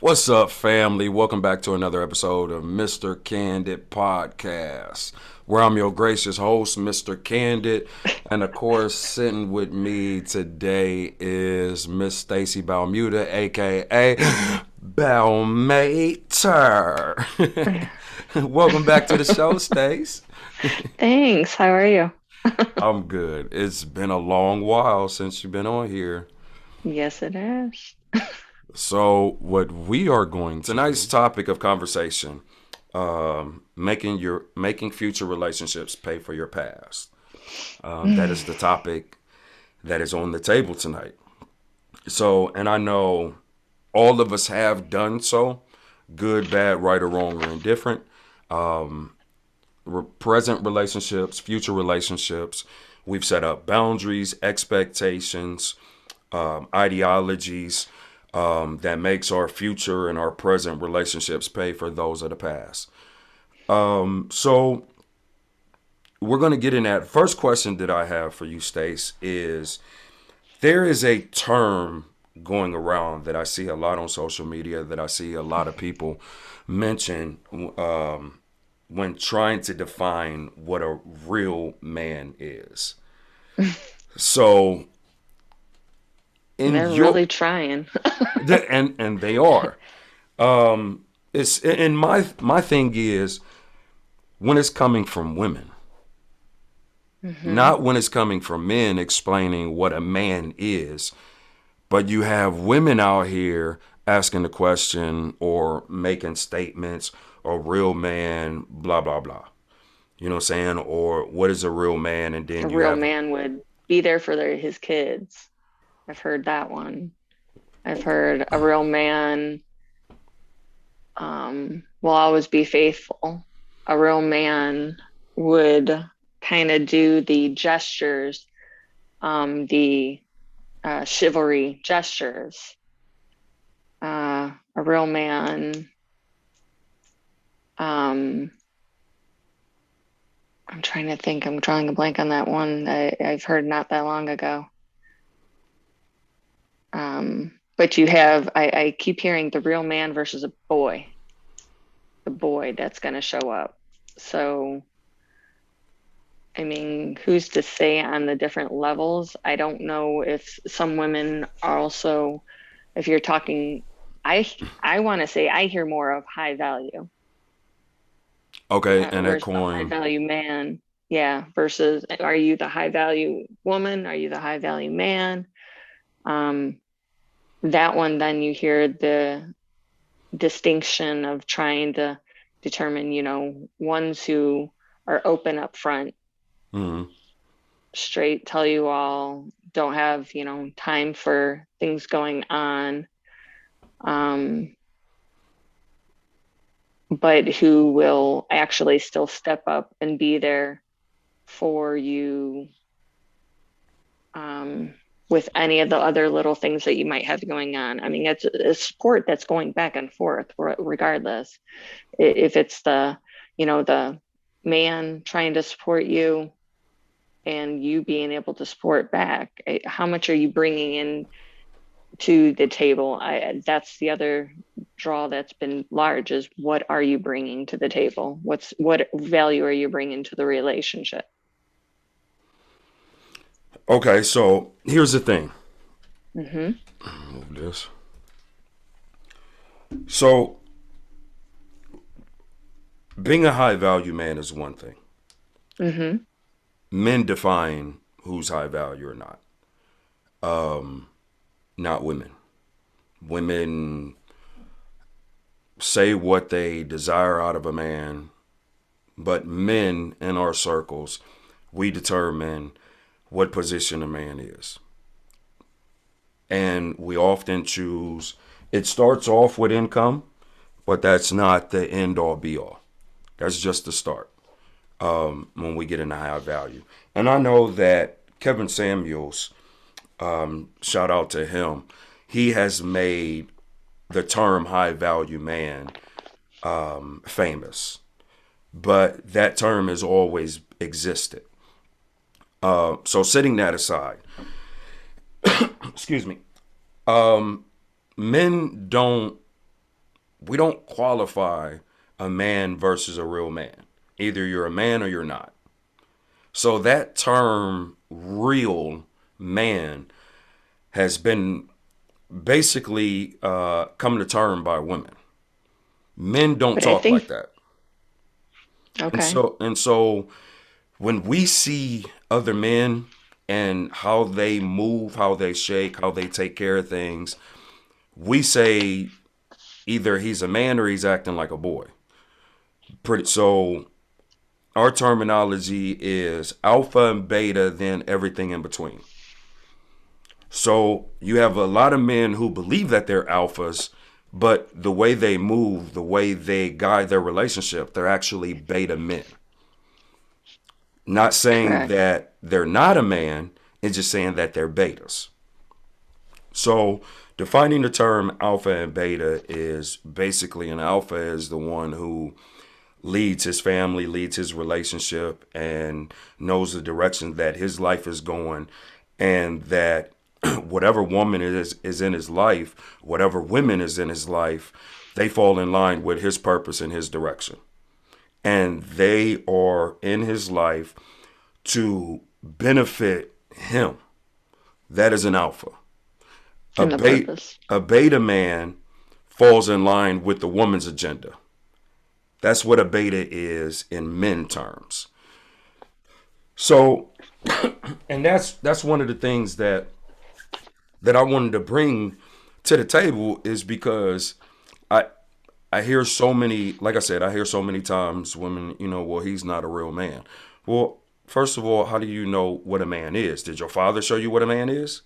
What's up, family? Welcome back to another episode of Mr. Candid Podcast, where I'm your gracious host, Mr. Candid. And of course, sitting with me today is Miss Stacy Balmuda, aka Balmater. Welcome back to the show, Stace. Thanks. How are you? I'm good. It's been a long while since you've been on here. Yes, it is. So, what we are going to tonight's topic of conversation, making future relationships pay for your past. That is the topic that is on the table tonight. So, and I know all of us have done so, good, bad, right or wrong, or indifferent. Present relationships, future relationships. We've set up boundaries, expectations, ideologies that makes our future and our present relationships pay for those of the past. So we're going to get in that. First question that I have for you, Stace, is there is a term going around that I see a lot on social media that I see a lot of people mention when trying to define what a real man is. So in They're your really trying. and they are. It's and my thing is when it's coming from women, hmm not when it's coming from men explaining what a man is, but you have women out here asking the question or making statements, a real man, blah blah blah. You know what I'm saying? Or what is a real man? And A then you real have man would be there for his kids. I've heard that one. I've heard a real man will always be faithful. A real man would kind of do the gestures, the chivalry gestures. A real man um, I'm trying to think. I'm drawing a blank on that one I've heard not that long ago. But you have, I keep hearing the real man versus a boy, the boy that's going to show up. So, I mean, who's to say on the different levels? I don't know if some women are also, if you're talking, I I want to say I hear more of high value. okay, and that Where's the high coin. value man? Yeah, versus are you the high value woman? Are you the high value man? Um, that one, then you hear the distinction of trying to determine, ones who are open up front, Mhm. straight, tell you all, don't have, time for things going on, um, but who will actually still step up and be there for you um, with any of the other little things that you might have going on. I mean, it's a sport that's going back and forth regardless. If it's the man trying to support you and you being able to support back, how much are you bringing in to the table? That's the other draw that's been large is what are you bringing to the table? What value are you bringing to the relationship? Okay, so here's the thing. hmm Move this. So being a high value man is one thing. hmm Men define who's high value or not. Not women. Women say what they desire out of a man, but men in our circles, we determine what position a man is. And we often choose, it starts off with income, but that's not the end all be all. That's just the start when we get into high value. And I know that Kevin Samuels, shout out to him, he has made the term high value man famous, but that term has always existed. So setting that aside, excuse me, men don't we don't qualify a man versus a real man. Either you're a man or you're not. So that term, real man, has been basically come to term by women. Men don't But I talk like think, that. And okay, so when we see other men and how they move, how they shake, how they take care of things, we say either he's a man or he's acting like a boy. Pretty so our terminology is alpha and beta, then everything in between. So you have a lot of men who believe that they're alphas, but the way they move, the way they guide their relationship, they're actually beta men. Not saying correct. that they're not a man, it's just saying that they're betas. So defining the term alpha and beta is basically an alpha is the one who leads his family, leads his relationship, and knows the direction that his life is going, and that whatever woman is in his life, whatever women is in his life, they fall in line with his purpose and his direction. And they are in his life to benefit him. That is an alpha. A And the beta, purpose. a beta man falls in line with the woman's agenda. That's what a beta is in men terms. So, and that's one of the things that I wanted to bring to the table is because I I hear so many, like I said, I hear so many times women, well, he's not a real man. Well, first of all, how do you know what a man is? Did your father show you what a man is?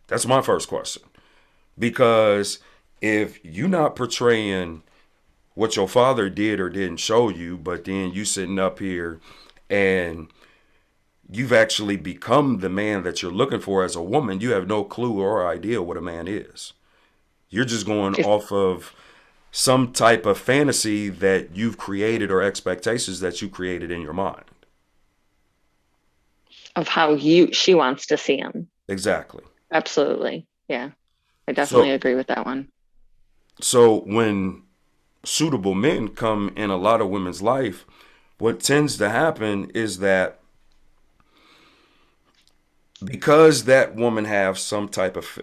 That's my first question. Because if you're not portraying what your father did or didn't show you, but then you sitting up here and you've actually become the man that you're looking for as a woman, you have no clue or idea what a man is. You're just going If off of some type of fantasy that you've created or expectations that you created in your mind. of how she wants to see him. Exactly. Absolutely. Yeah. I definitely So agree with that one. so when suitable men come in a lot of women's life, what tends to happen is that because that woman have some type of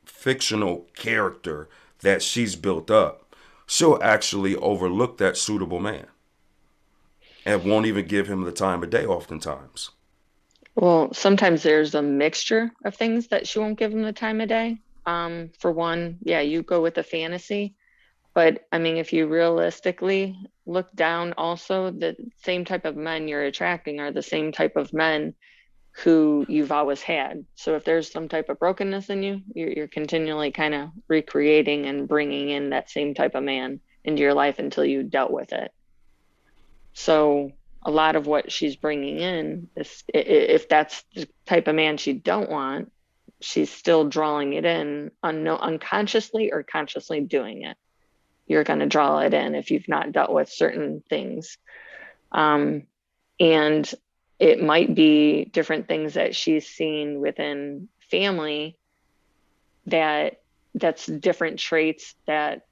fictional character that she's built up, she'll actually overlook that suitable man and won't even give him the time of day oftentimes. Well, sometimes there's a mixture of things that she won't give him the time of day. For one, yeah, you go with the fantasy, but I mean, if you realistically look down, also the same type of men you're attracting are the same type of men who you've always had. So if there's some type of brokenness in you, you're continually kind of recreating and bringing in that same type of man into your life until you dealt with it. So a lot of what she's bringing in is, if that's the type of man she don't want, she's still drawing it in unconsciously or consciously doing it. You're going to draw it in if you've not dealt with certain things. Um, and it might be different things that she's seen within family that that's different traits that,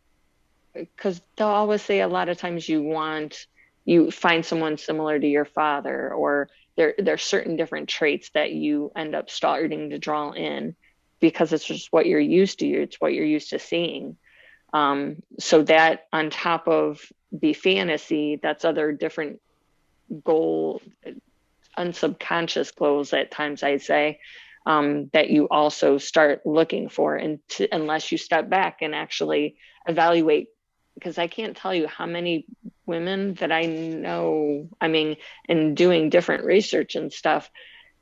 because they'll always say a lot of times you find someone similar to your father, or there's certain different traits that you end up starting to draw in because it's just what you're used to, it's what you're used to seeing. So that on top of the fantasy, that's other different goal, unsubconscious goals at times, I'd say, that you also start looking for, and unless you step back and actually evaluate, because I can't tell you how many women that I know, I mean, in doing different research and stuff,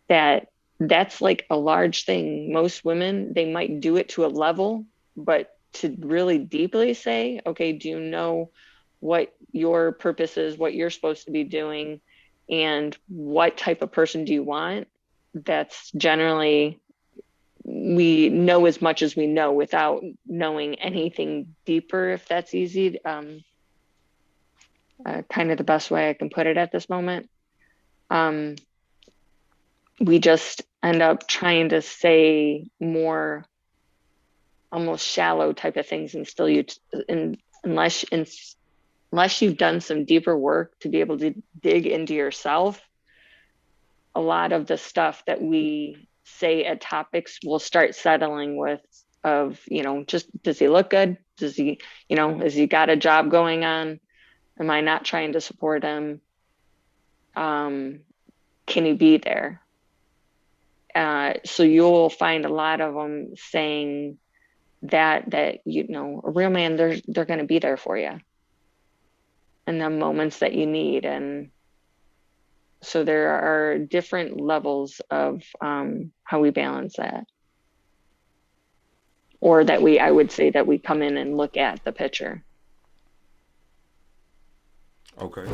that that's like a large thing. Most women, they might do it to a level, but to really deeply say, okay, do you know what your purpose is, what you're supposed to be doing, and what type of person do you want? That's generally, we know as much as we know without knowing anything deeper, if that's easy. Kind of the best way I can put it at this moment. Um, we just end up trying to say more almost shallow type of things, and still unless unless you've done some deeper work to be able to dig into yourself, a lot of the stuff that we say at topics will start settling with of, just, does he look good? Does he, has he got a job going on? Am I not trying to support him? Can he be there? So you'll find a lot of them saying that a real man, they're going to be there for you in the moments that you need. And so there are different levels of how we balance that, or that I would say that we come in and look at the picture. Okay.